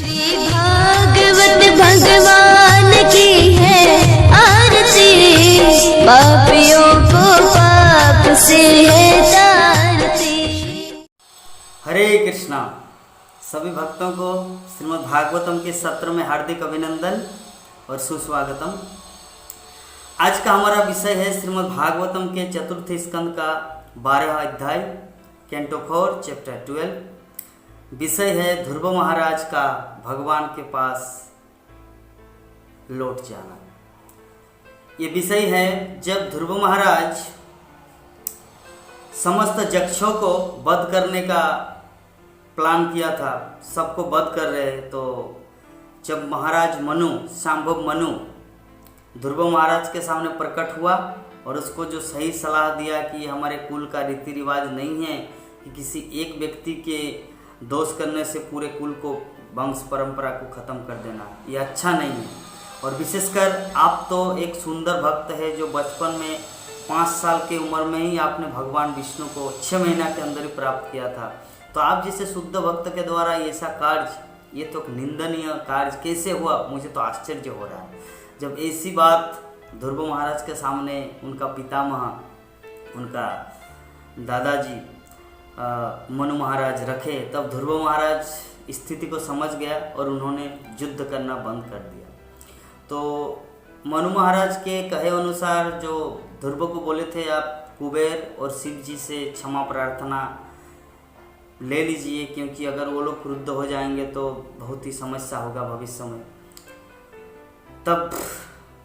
श्री भागवत भगवान की है आरती, पापियों को पाप से है तारती। हरे कृष्णा। सभी भक्तों को श्रीमद् भागवतम के सत्र में हार्दिक अभिनंदन और सुस्वागतम। आज का हमारा विषय है श्रीमद् भागवतम के चतुर्थ स्कंद का 12वां अध्याय, कैंटो 4 चैप्टर 12। विषय है ध्रुव महाराज का भगवान के पास लौट जाना। ये विषय है जब ध्रुव महाराज समस्त यक्षों को वध करने का प्लान किया था, सबको वध कर रहे, तो जब महाराज मनु, शांभव मनु ध्रुव महाराज के सामने प्रकट हुआ और उसको जो सही सलाह दिया कि हमारे कुल का रीति रिवाज नहीं है कि किसी एक व्यक्ति के दोष करने से पूरे कुल को, वंश परंपरा को ख़त्म कर देना, ये अच्छा नहीं है। और विशेषकर आप तो एक सुंदर भक्त है जो बचपन में 5 साल की उम्र में ही आपने भगवान विष्णु को 6 महीना के अंदर ही प्राप्त किया था, तो आप जैसे शुद्ध भक्त के द्वारा ऐसा कार्य, ये तो निंदनीय कार्य कैसे हुआ? मुझे तो आश्चर्य हो रहा है। जब ऐसी बात ध्रुव महाराज के सामने उनका पितामह, उनका दादाजी मनु महाराज रखे, तब ध्रुव महाराज स्थिति को समझ गया और उन्होंने युद्ध करना बंद कर दिया। तो मनु महाराज के कहे अनुसार जो ध्रुव को बोले थे, आप कुबेर और शिव जी से क्षमा प्रार्थना ले लीजिए, क्योंकि अगर वो लोग क्रुद्ध हो जाएंगे तो बहुत ही समस्या होगा भविष्य में। तब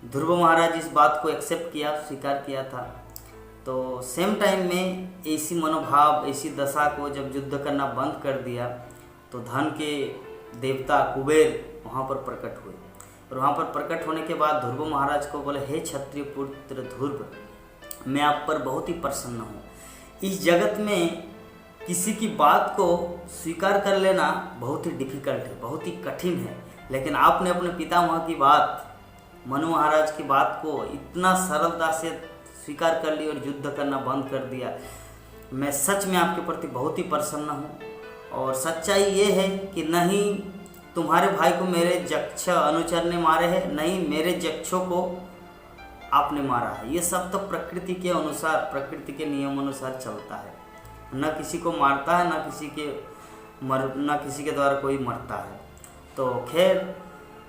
ध्रुव महाराज इस बात को एक्सेप्ट किया, स्वीकार किया था। तो सेम टाइम में ऐसी मनोभाव, ऐसी दशा को जब युद्ध करना बंद कर दिया, तो धन के देवता कुबेर वहाँ पर प्रकट हुए। और वहाँ पर प्रकट होने के बाद ध्रुव महाराज को बोले, हे क्षत्रिय पुत्र ध्रुव, मैं आप पर बहुत ही प्रसन्न हूँ। इस जगत में किसी की बात को स्वीकार कर लेना बहुत ही डिफिकल्ट है, बहुत ही कठिन है, लेकिन आपने अपने पितामह की बात, मनु महाराज की बात को इतना सरलता से स्वीकार कर लिया और युद्ध करना बंद कर दिया। मैं सच में आपके प्रति बहुत ही प्रसन्न हूँ। और सच्चाई ये है कि नहीं तुम्हारे भाई को मेरे यक्ष अनुचर ने मारे हैं, नहीं मेरे यक्षों को आपने मारा है। ये सब तो प्रकृति के अनुसार, प्रकृति के नियम अनुसार चलता है। न किसी को मारता है, न किसी के द्वारा कोई मरता है। तो खैर,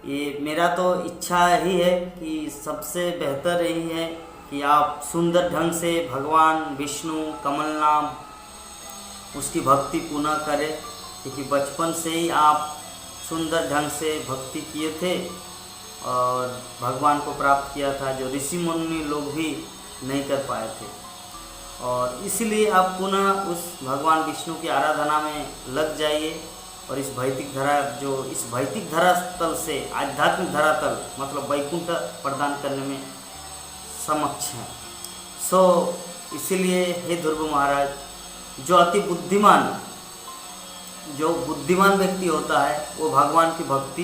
ये मेरा तो इच्छा ही है कि सबसे बेहतर यही है कि आप सुंदर ढंग से भगवान विष्णु कमल नाम उसकी भक्ति पुनः करें, क्योंकि बचपन से ही आप सुंदर ढंग से भक्ति किए थे और भगवान को प्राप्त किया था, जो ऋषि मुनि लोग भी नहीं कर पाए थे। और इसलिए आप पुनः उस भगवान विष्णु की आराधना में लग जाइए और इस भौतिक धरातल से आध्यात्मिक धरातल, मतलब वैकुंठ प्रदान करने में समक्ष हैं। सो इसीलिए हे ध्रुव महाराज, जो अति बुद्धिमान, जो बुद्धिमान व्यक्ति होता है वो भगवान की भक्ति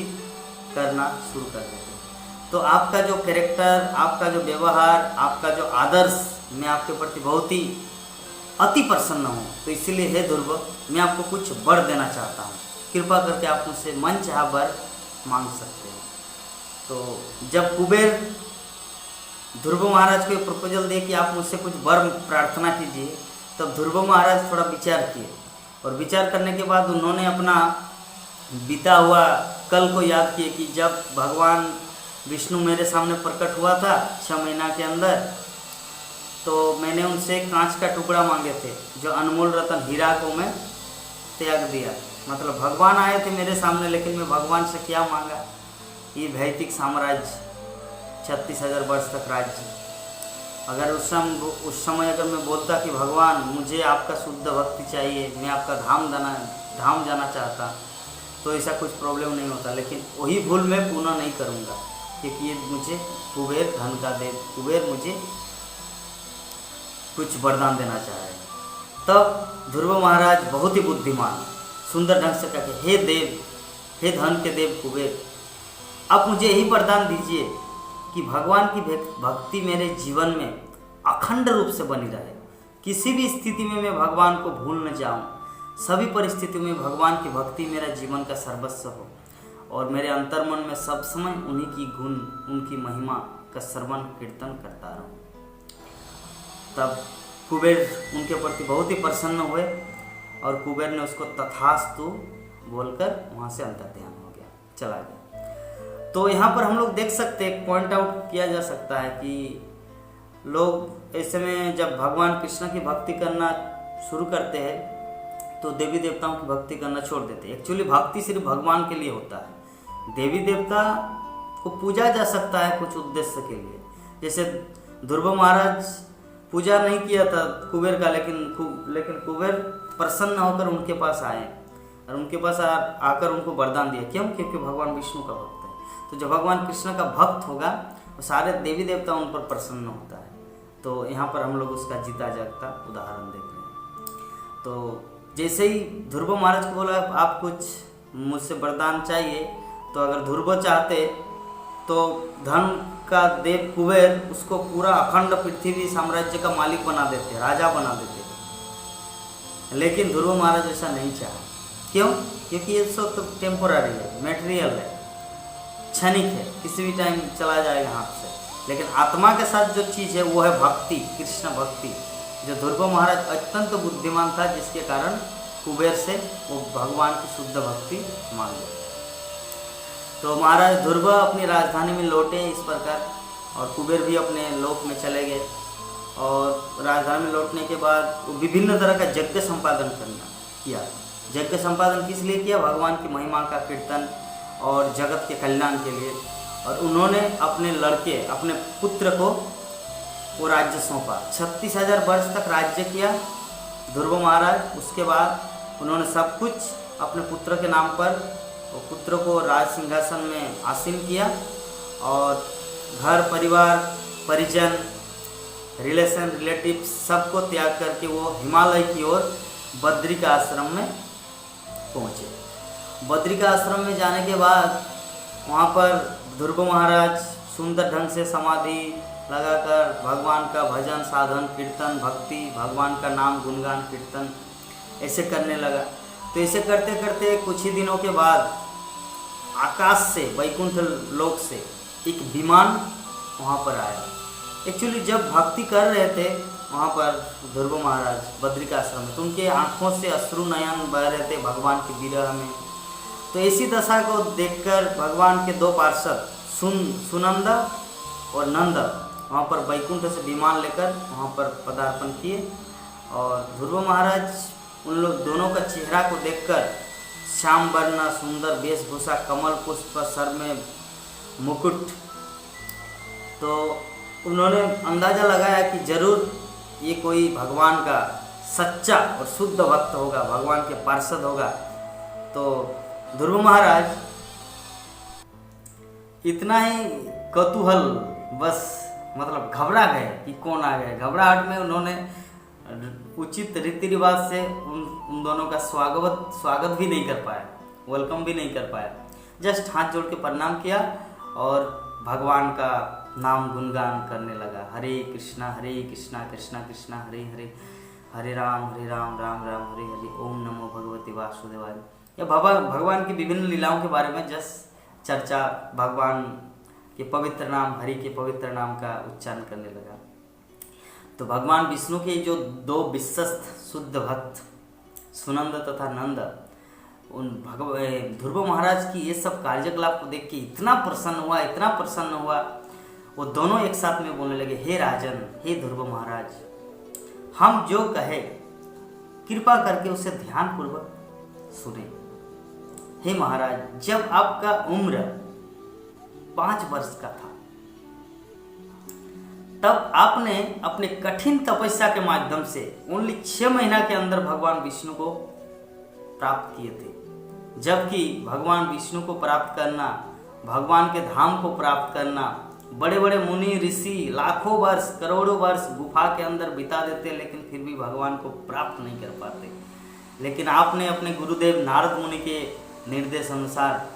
करना शुरू कर देते हैं। तो आपका जो कैरेक्टर, आपका जो व्यवहार, आपका जो आदर्श, मैं आपके प्रति बहुत ही अति प्रसन्न हूँ। तो इसीलिए हे ध्रुव, मैं आपको कुछ वर देना चाहता हूँ, कृपा करके आप मुझसे मन चाहा वर मांग सकते हैं। तो जब कुबेर ध्रुव महाराज को प्रपोजल दिए कि आप मुझसे कुछ वर प्रार्थना कीजिए, तब ध्रुव महाराज थोड़ा विचार किए और विचार करने के बाद उन्होंने अपना बीता हुआ कल को याद किए कि जब भगवान विष्णु मेरे सामने प्रकट हुआ था 6 महीना के अंदर, तो मैंने उनसे कांच का टुकड़ा मांगे थे, जो अनमोल रतन हीरा को मैं त्याग दिया। मतलब भगवान आए थे मेरे सामने, लेकिन मैं भगवान से क्या मांगा? ये भौतिक साम्राज्य, 36,000 वर्ष तक राज्य। अगर उस समय अगर मैं बोलता कि भगवान मुझे आपका शुद्ध भक्ति चाहिए, मैं आपका धाम जाना चाहता, तो ऐसा कुछ प्रॉब्लम नहीं होता। लेकिन वही भूल मैं पुनः नहीं करूँगा, क्योंकि ये मुझे कुबेर धन का देव, कुबेर मुझे कुछ वरदान देना चाह रहे। तब ध्रुव महाराज बहुत ही बुद्धिमान सुंदर ढंग से कहते, हे देव, हे धन के देव कुबेर, आप मुझे यही वरदान दीजिए कि भगवान की भक्ति मेरे जीवन में अखंड रूप से बनी रहे, किसी भी स्थिति में मैं भगवान को भूल न जाऊं, सभी परिस्थितियों में भगवान की भक्ति मेरा जीवन का सर्वस्व हो। और मेरे अंतर्मन में सब समय उन्हीं की गुण, उनकी महिमा का श्रवण कीर्तन करता रहूं। तब कुबेर उनके प्रति बहुत ही प्रसन्न हुए और कुबेर ने उसको तथास्तु बोलकर वहाँ से अंतर्ध्यान हो गया, चला गया। तो यहाँ पर हम लोग देख सकते हैं, पॉइंट आउट किया जा सकता है कि लोग ऐसे में जब भगवान कृष्ण की भक्ति करना शुरू करते हैं तो देवी देवताओं की भक्ति करना छोड़ देते हैं। एक्चुअली भक्ति सिर्फ भगवान के लिए होता है, देवी देवता को पूजा जा सकता है कुछ उद्देश्य के लिए। जैसे ध्रुव महाराज पूजा नहीं किया था कुबेर का, लेकिन कुबेर प्रसन्न होकर उनके पास आए और उनके पास आकर उनको वरदान दिया। क्यों? क्योंकि भगवान विष्णु का भक्त है। तो जब भगवान कृष्ण का भक्त होगा तो सारे देवी देवता उन पर प्रसन्न होता है। तो यहाँ पर हम लोग उसका जीता जागता उदाहरण देख रहे हैं। तो जैसे ही ध्रुव महाराज को बोला आप कुछ मुझसे वरदान चाहिए, तो अगर ध्रुव चाहते तो धन का देव कुबेर उसको पूरा अखंड पृथ्वी साम्राज्य का मालिक बना देते, राजा बना देते। लेकिन ध्रुव महाराज ऐसा नहीं चाहा। क्यों? क्योंकि ये सब तो टेम्पोररी है, मेटेरियल है, क्षणिक है, किसी भी टाइम चला जाएगा हाथ से। लेकिन आत्मा के साथ जो चीज़ है वो है भक्ति, कृष्ण भक्ति। जो ध्रुव महाराज अत्यंत बुद्धिमान था, जिसके कारण कुबेर से वो भगवान की शुद्ध भक्ति मान ली। तो महाराज ध्रुव अपनी राजधानी में लौटे इस प्रकार, और कुबेर भी अपने लोक में चले गए। और राजधानी में लौटने के बाद वो विभिन्न तरह का यज्ञ संपादन किया। यज्ञ संपादन किस लिए किया? भगवान की महिमा का कीर्तन और जगत के कल्याण के लिए। और उन्होंने अपने लड़के, अपने पुत्र को वो राज्य सौंपा। 36,000 वर्ष तक राज्य किया ध्रुव महाराज। उसके बाद उन्होंने सब कुछ अपने पुत्र के नाम पर, और पुत्र को राज सिंहासन में आसीन किया। और घर परिवार, परिजन, रिलेटिव सबको त्याग करके वो हिमालय की ओर बद्री का आश्रम में पहुँचे। बद्री का आश्रम में जाने के बाद वहाँ पर ध्रुव महाराज सुंदर ढंग से समाधि लगाकर भगवान का भजन, साधन, कीर्तन, भक्ति, भगवान का नाम, गुणगान, कीर्तन ऐसे करने लगा। तो ऐसे करते करते कुछ ही दिनों के बाद आकाश से, वैकुंठ लोक से एक विमान वहाँ पर आया। एक्चुअली जब भक्ति कर रहे थे वहाँ पर ध्रुव महाराज बद्रिकाश्रम में, तो उनके आँखों से अश्रु नयन बह रहे थे भगवान के विरह में। तो ऐसी दशा को देखकर भगवान के दो पार्षद सुनंदा और नंद वहाँ पर वैकुंठ से विमान लेकर वहाँ पर पदार्पण किए। और ध्रुव महाराज उन लोग दोनों का चेहरा को देखकर, श्याम वर्ण, सुंदर वेशभूषा, कमल पुष्प, सर में मुकुट, तो उन्होंने अंदाज़ा लगाया कि जरूर ये कोई भगवान का सच्चा और शुद्ध भक्त होगा, भगवान के पार्षद होगा। तो ध्रुव महाराज इतना ही कौतूहल, बस मतलब घबरा गए कि कौन आ गए। घबराहट में उन्होंने उचित रीति रिवाज से उन दोनों का स्वागत भी नहीं कर पाया, वेलकम भी नहीं कर पाया। जस्ट हाथ जोड़ के प्रणाम किया और भगवान का नाम गुणगान करने लगा। हरे कृष्णा कृष्णा कृष्णा हरे हरे, हरे राम राम राम हरे हरे, ओम नमो भगवते वासुदेवाय। या भगवान की विभिन्न लीलाओं के बारे में जस्ट चर्चा, भगवान के पवित्र नाम, हरि के पवित्र नाम का उच्चारण करने लगा। तो भगवान विष्णु के जो दो विश्वस्त शुद्ध भक्त सुनंद तथा नंद, उन ध्रुव महाराज की ये सब कार्यकलाप को देख के इतना प्रसन्न हुआ, वो दोनों एक साथ में बोलने लगे, हे राजन, हे ध्रुव महाराज, हम जो कहे कृपा करके उसे ध्यान पूर्वक सुने। हे महाराज, जब आपका उम्र 5 वर्ष का था तब आपने अपने कठिन तपस्या के माध्यम से ओनली 6 महीना के अंदर भगवान विष्णु को प्राप्त किए थे। जबकि भगवान विष्णु को प्राप्त करना, भगवान के धाम को प्राप्त करना, बड़े बड़े मुनि ऋषि लाखों वर्ष, करोड़ों वर्ष गुफा के अंदर बिता देते, लेकिन फिर भी भगवान को प्राप्त नहीं कर पाते। लेकिन आपने अपने गुरुदेव नारद मुनि के निर्देश अनुसार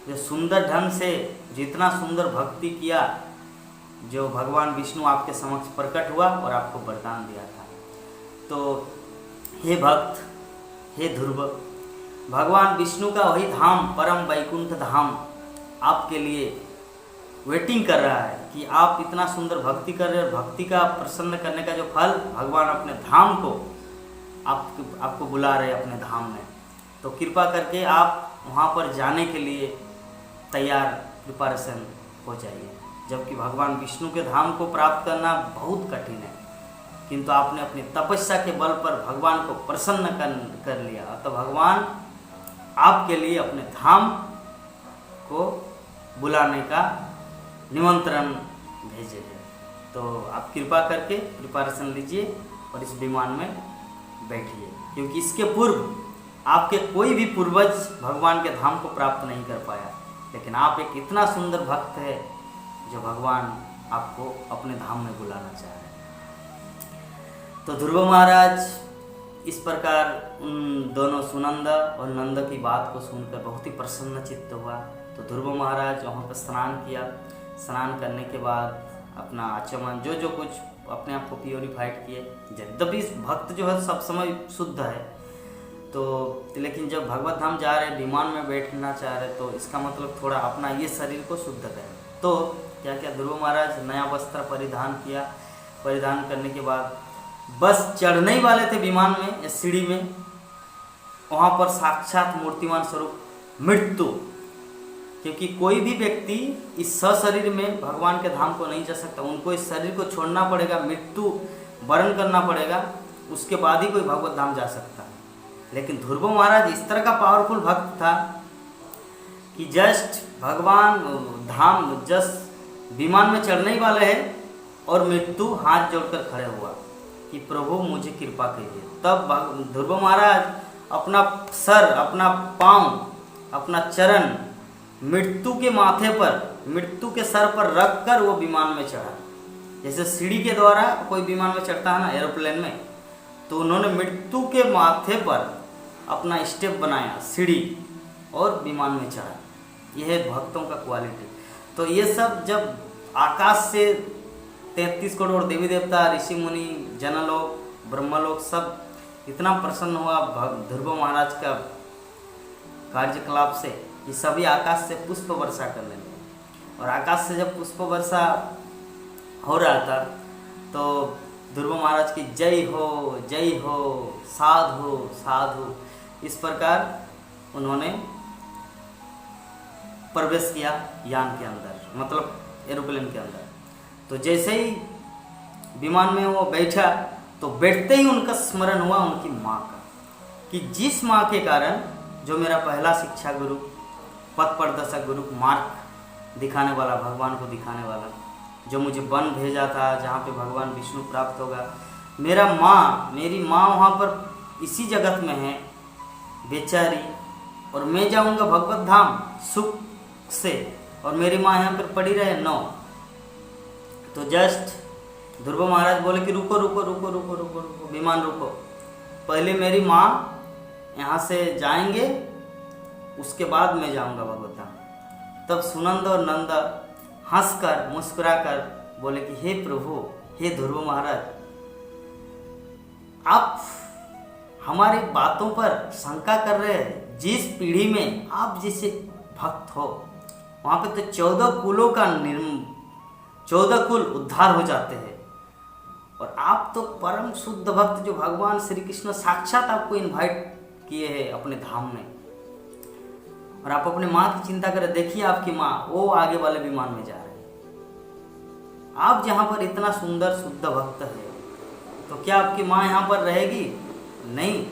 जो सुंदर ढंग से जितना सुंदर भक्ति किया, जो भगवान विष्णु आपके समक्ष प्रकट हुआ और आपको वरदान दिया था। तो हे भक्त, हे ध्रुव, भगवान विष्णु का वही धाम परम वैकुंठ धाम आपके लिए वेटिंग कर रहा है कि आप इतना सुंदर भक्ति कर रहे हैं, और भक्ति का प्रसन्न करने का जो फल भगवान अपने धाम को आपको बुला रहे हैं अपने धाम में। तो कृपा करके आप वहाँ पर जाने के लिए तैयार प्रिपरेशन हो जाइए। जबकि भगवान विष्णु के धाम को प्राप्त करना बहुत कठिन है, किंतु आपने अपनी तपस्या के बल पर भगवान को प्रसन्न कर लिया, तो भगवान आपके लिए अपने धाम को बुलाने का निमंत्रण भेजे हैं। तो आप कृपा करके प्रिपरेशन लीजिए और इस विमान में बैठिए, क्योंकि इसके पूर्व आपके कोई भी पूर्वज भगवान के धाम को प्राप्त नहीं कर पाया, लेकिन आप एक इतना सुंदर भक्त है जो भगवान आपको अपने धाम में बुलाना चाह रहे हैं। तो ध्रुव महाराज इस प्रकार उन दोनों सुनंदा और नंद की बात को सुनकर बहुत ही प्रसन्न चित्त हुआ। तो ध्रुव महाराज वहाँ पर स्नान किया। स्नान करने के बाद अपना आचमन जो कुछ अपने आप को प्योरीफाइड किए। यद्यपि भक्त जो है सब समय शुद्ध है, तो लेकिन जब भगवत धाम जा रहे, विमान में बैठना चाह रहे, तो इसका मतलब थोड़ा अपना ये शरीर को शुद्ध करें। तो क्या क्या ध्रुव महाराज नया वस्त्र परिधान किया। परिधान करने के बाद बस चढ़ने ही वाले थे विमान में, सीढ़ी में, वहाँ पर साक्षात मूर्तिमान स्वरूप मृत्यु, क्योंकि कोई भी व्यक्ति इस सशरीर में भगवान के धाम को नहीं जा सकता, उनको इस शरीर को छोड़ना पड़ेगा, मृत्यु वर्ण करना पड़ेगा, उसके बाद ही कोई भगवत धाम जा सकता है। लेकिन ध्रुव महाराज इस तरह का पावरफुल भक्त था कि जस्ट भगवान धाम जस्ट विमान में चढ़ने ही वाले हैं और मृत्यु हाथ जोड़कर खड़े हुआ कि प्रभु मुझे कृपा कीजिए। तब ध्रुव महाराज अपना सर, अपना पांव, अपना चरण मृत्यु के माथे पर, मृत्यु के सर पर रखकर वो विमान में चढ़ा। जैसे सीढ़ी के द्वारा कोई विमान में चढ़ता है ना, एरोप्लेन में, तो उन्होंने मृत्यु के माथे पर अपना स्टेप बनाया, सीढ़ी, और विमान में चढ़ा। यह है भक्तों का क्वालिटी। तो ये सब जब आकाश से 33 करोड़ देवी देवता, ऋषि मुनि, जनलोक, ब्रह्मलोक सब इतना प्रसन्न हुआ ध्रुव महाराज का कार्यकलाप से कि सभी आकाश से पुष्प वर्षा करने लगे। और आकाश से जब पुष्प वर्षा हो रहा था तो ध्रुव महाराज की जय हो, साधु साधु, इस प्रकार उन्होंने प्रवेश किया यान के अंदर, मतलब एरोप्लेन के अंदर। तो जैसे ही विमान में वो बैठा, तो बैठते ही उनका स्मरण हुआ उनकी माँ का, कि जिस माँ के कारण जो मेरा पहला शिक्षा गुरु, पथ प्रदर्शक गुरु, मार्ग दिखाने वाला, भगवान को दिखाने वाला, जो मुझे वन भेजा था जहाँ पे भगवान विष्णु प्राप्त होगा, मेरी माँ वहाँ पर इसी जगत में है बेचारी, और मैं जाऊँगा भगवत धाम सुख से, और मेरी माँ यहाँ पर पड़ी रहे। नो। तो जस्ट ध्रुव महाराज बोले कि रुको, विमान रुको, पहले मेरी माँ यहाँ से जाएंगे, उसके बाद मैं जाऊँगा भगवत धाम। तब सुनंद और नंद हंसकर मुस्कुराकर बोले कि हे प्रभु, हे ध्रुव महाराज, आप हमारी बातों पर शंका कर रहे हैं। जिस पीढ़ी में आप जैसे भक्त हो, वहाँ पे तो 14 कुलों का 14 कुल उद्धार हो जाते हैं, और आप तो परम शुद्ध भक्त, जो भगवान श्री कृष्ण साक्षात आपको इनवाइट किए हैं अपने धाम में, और आप अपने माँ की चिंता करें। देखिए आपकी माँ वो आगे वाले विमान में जा रहे हैं। आप जहाँ पर इतना सुंदर शुद्ध भक्त है, तो क्या आपकी माँ यहाँ पर रहेगी? नहीं,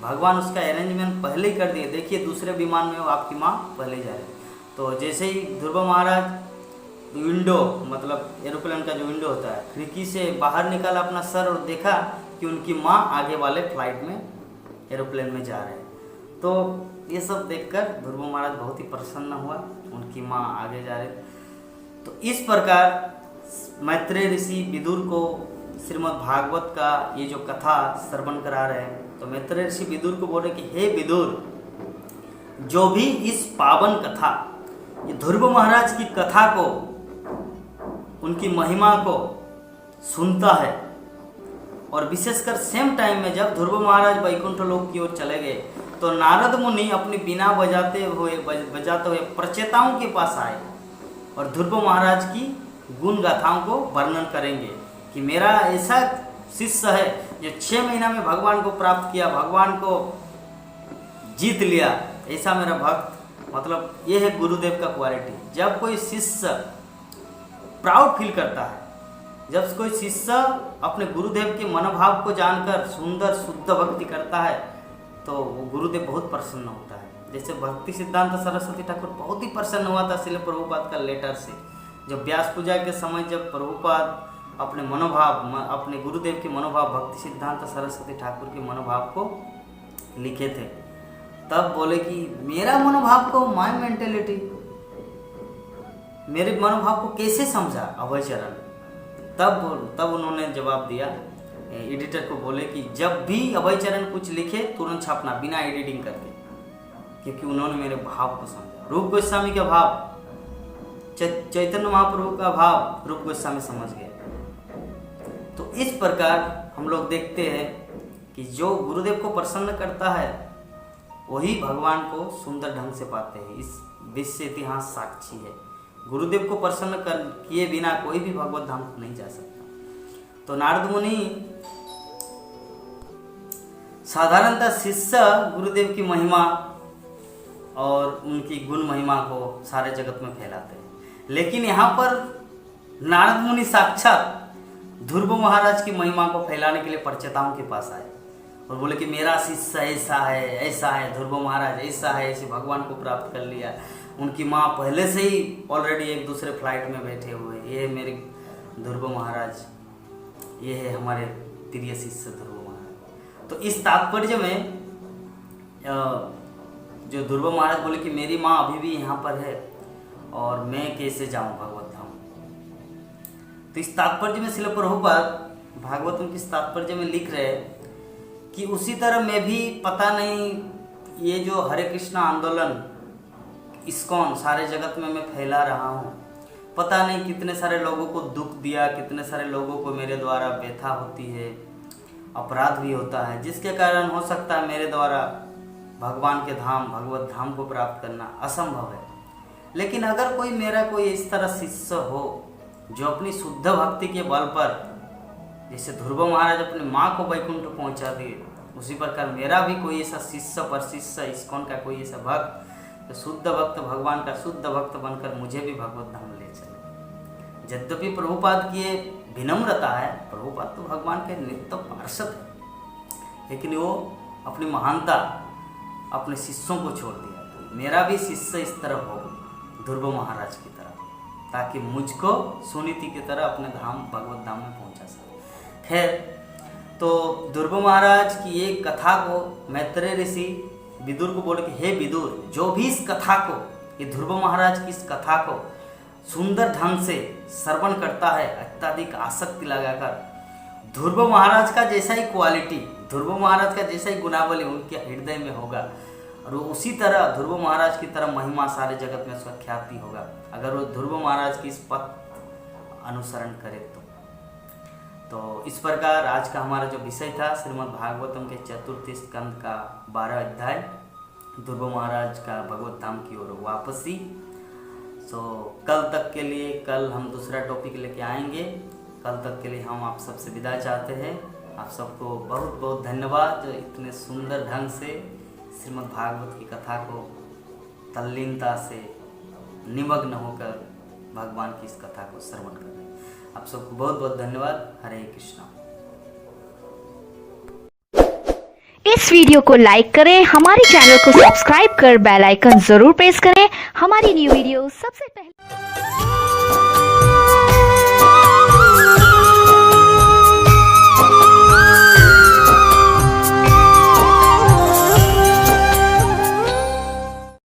भगवान उसका अरेंजमेंट पहले ही कर दिए। देखिए दूसरे विमान में वो आपकी माँ पहले जा रही है। तो जैसे ही ध्रुव महाराज विंडो, मतलब एरोप्लेन का जो विंडो होता है, खिड़की से बाहर निकाला अपना सर और देखा कि उनकी माँ आगे वाले फ्लाइट में, एरोप्लेन में जा रहे हैं। तो ये सब देखकर ध्रुव महाराज बहुत ही प्रसन्न हुआ, उनकी माँ आगे जा रही। तो इस प्रकार मैत्रेय ऋषि विदुर को श्रीमद् भागवत का ये जो कथा श्रवण करा रहे हैं, तो मैत्रेय ऋषि विदुर को बोल रहे कि हे विदुर, जो भी इस पावन कथा, ये ध्रुव महाराज की कथा को, उनकी महिमा को सुनता है, और विशेषकर सेम टाइम में जब ध्रुव महाराज वैकुंठ लोक की ओर चले गए, तो नारद मुनि अपनी बीना बजाते हुए प्रचेताओं के पास आए और ध्रुव महाराज की गुण गाथाओं को वर्णन करेंगे कि मेरा ऐसा शिष्य है जो 6 महीना में भगवान को प्राप्त किया, भगवान को जीत लिया, ऐसा मेरा भक्त। मतलब ये है गुरुदेव का क्वालिटी। जब कोई शिष्य प्राउड फील करता है, जब कोई शिष्य अपने गुरुदेव के मनोभाव को जानकर सुंदर शुद्ध भक्ति करता है तो वो गुरुदेव बहुत प्रसन्न होता है। जैसे भक्ति सिद्धांत सरस्वती ठाकुर बहुत ही प्रसन्न हुआ था श्रील प्रभुपाद का लेटर से, जब व्यास पूजा के समय जब प्रभुपाद अपने मनोभाव, अपने गुरुदेव के मनोभाव, भक्ति सिद्धांत सरस्वती ठाकुर के मनोभाव को लिखे थे, तब बोले कि मेरा मनोभाव को, माय मेंटेलिटी, मेरे मनोभाव को कैसे समझा अभय चरण। तब उन्होंने जवाब दिया, एडिटर को बोले कि जब भी अभय चरण कुछ लिखे तुरंत छापना बिना एडिटिंग करके, क्योंकि उन्होंने मेरे भाव को समझा। रूप गोस्वामी का भाव, चैतन्य महाप्रभु का भाव रूप गोस्वामी समझ गए। तो इस प्रकार हम लोग देखते हैं कि जो गुरुदेव को प्रसन्न करता है वही भगवान को सुंदर ढंग से पाते हैं। इस विश्व इतिहास साक्षी है। गुरुदेव को प्रसन्न किए बिना कोई भी भगवत धाम नहीं जा सकता। तो नारद मुनि साधारणतः शिष्य गुरुदेव की महिमा और उनकी गुण महिमा को सारे जगत में फैलाते हैं, लेकिन यहाँ पर नारद मुनि साक्षात ध्रुव महाराज की महिमा को फैलाने के लिए प्रचेताओं के पास आए और बोले कि मेरा शिष्य ऐसा है, ऐसा है, ध्रुव महाराज ऐसा है, ऐसे भगवान को प्राप्त कर लिया। उनकी माँ पहले से ही ऑलरेडी एक दूसरे फ्लाइट में बैठे हुए, ये है मेरे ध्रुव महाराज, ये है हमारे प्रिय शिष्य ध्रुव महाराज। तो इस तात्पर्य में जो ध्रुव महाराज बोले कि मेरी माँ अभी भी यहाँ पर है और मैं कैसे जाऊँ भगवत धाम। तो इस तात्पर्य में श्रील प्रभुपाद भागवतम की तात्पर्य में लिख रहे हैं कि उसी तरह मैं भी, पता नहीं ये जो हरे कृष्णा आंदोलन इस्कॉन सारे जगत में मैं फैला रहा हूँ, पता नहीं कितने सारे लोगों को दुख दिया, कितने सारे लोगों को मेरे द्वारा व्यथा होती है, अपराध भी होता है, जिसके कारण हो सकता है मेरे द्वारा भगवान के धाम, भगवत धाम को प्राप्त करना असंभव है। लेकिन अगर कोई मेरा कोई इस तरह शिष्य हो जो अपनी शुद्ध भक्ति के बल पर, जैसे ध्रुव महाराज अपनी माँ को वैकुंठ पहुँचा दिए, उसी प्रकार मेरा भी कोई ऐसा शिष्य पर शिष्य इस्कॉन का कोई ऐसा भक्त, तो शुद्ध भक्त भगवान का शुद्ध भक्त बनकर मुझे भी भगवत धाम ले चले। यद्यपि प्रभुपाद की ये विनम्रता है, प्रभुपाद तो भगवान के नित्य पार्षद है, लेकिन वो अपनी महानता अपने शिष्यों को छोड़ दिया। तो मेरा भी शिष्य इस तरह हो ध्रुव महाराज की तरह, ताकि मुझको सुनीति की तरह अपने धाम, भगवत धाम में पहुंचा सके। खैर, तो ध्रुव महाराज की एक कथा को मैत्रेय ऋषि विदुर को बोले कि हे विदुर, जो भी इस कथा को, ये ध्रुव महाराज की इस कथा को सुंदर ढंग से श्रवण करता है, अत्यधिक आसक्ति लगाकर, ध्रुव महाराज का जैसा ही क्वालिटी, ध्रुव महाराज का जैसा ही गुणावली उनके हृदय में होगा, और वो उसी तरह ध्रुव महाराज की तरह महिमा सारे जगत में उसका ख्याति होगा, अगर वो ध्रुव महाराज की इस पथ अनुसरण करे तो इस प्रकार आज का हमारा जो विषय था श्रीमद् भागवतम के चतुर्थ स्कंद का 12 अध्याय, ध्रुव महाराज का भगवत धाम की ओर वापसी। कल तक के लिए, कल हम दूसरा टॉपिक लेके आएंगे। कल तक के लिए हम आप सबसे विदा चाहते हैं। आप सबको बहुत बहुत धन्यवाद जो इतने सुंदर ढंग से श्रीमद् भागवत की कथा को तल्लीनता से निमग्न होकर भगवान की इस कथा को श्रवण कर रहे हैं। आप सबको बहुत बहुत धन्यवाद। हरे कृष्णा। इस वीडियो को लाइक करें, हमारे चैनल को सब्सक्राइब कर बेल आइकन जरूर प्रेस करें हमारी न्यू वीडियो सबसे पहले।